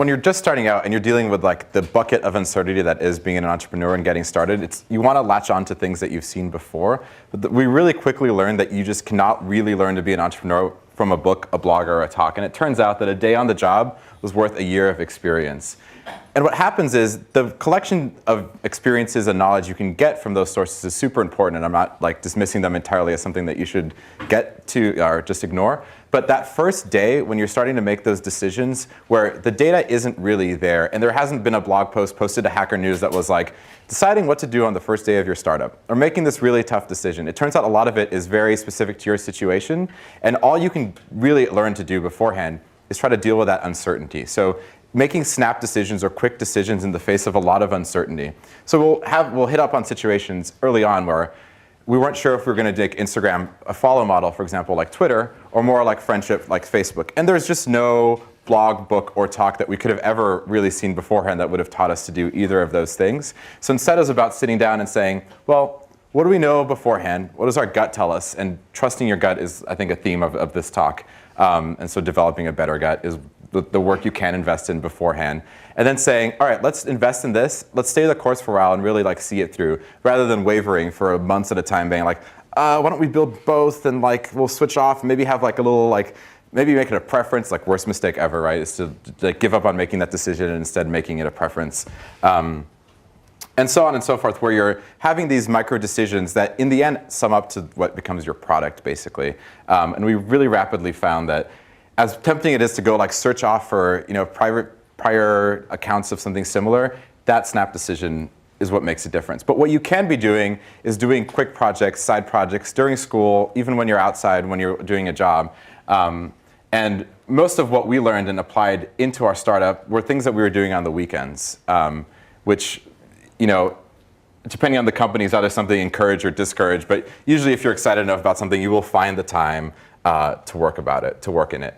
When you're just starting out and you're dealing with like the bucket of uncertainty that is being an entrepreneur and getting started, you want to latch on to things that you've seen before. But we really quickly learned that you just cannot really learn to be an entrepreneur from a book, a blog, or a talk. And it turns out that a day on the job was worth a year of experience. And what happens is the collection of experiences and knowledge you can get from those sources is super important, and I'm not like dismissing them entirely as something that you should get to or just ignore. But that first day when you're starting to make those decisions where the data isn't really there, and there hasn't been a blog post posted to Hacker News that was like, deciding what to do on the first day of your startup, or making this really tough decision. It turns out a lot of it is very specific to your situation, and all you can really learn to do beforehand is try to deal with that uncertainty. So making snap decisions or quick decisions in the face of a lot of uncertainty. So we'll hit up on situations early on where we weren't sure if we were going to make Instagram a follow model, for example, like Twitter, or more like friendship, like Facebook. And there's just no blog, book, or talk that we could have ever really seen beforehand that would have taught us to do either of those things. So instead it was about sitting down and saying, well, what do we know beforehand? What does our gut tell us? And trusting your gut is, I think, a theme of this talk. And so developing a better gut is the work you can invest in beforehand. And then saying, all right, let's invest in this. Let's stay the course for a while and really like see it through, rather than wavering for months at a time, being like, why don't we build both and like we'll switch off and maybe have like a little like, maybe make it a preference, like worst mistake ever, right? Is to like, give up on making that decision and instead making it a preference. And so on and so forth, where you're having these micro decisions that in the end sum up to what becomes your product, basically. And we really rapidly found that as tempting it is to go like search off for prior accounts of something similar, that snap decision is what makes a difference. But what you can be doing is doing quick projects, side projects during school, even when you're outside, when you're doing a job. And most of what we learned and applied into our startup were things that we were doing on the weekends, which, depending on the company, is either something encouraged or discouraged. But usually if you're excited enough about something, you will find the time to work in it.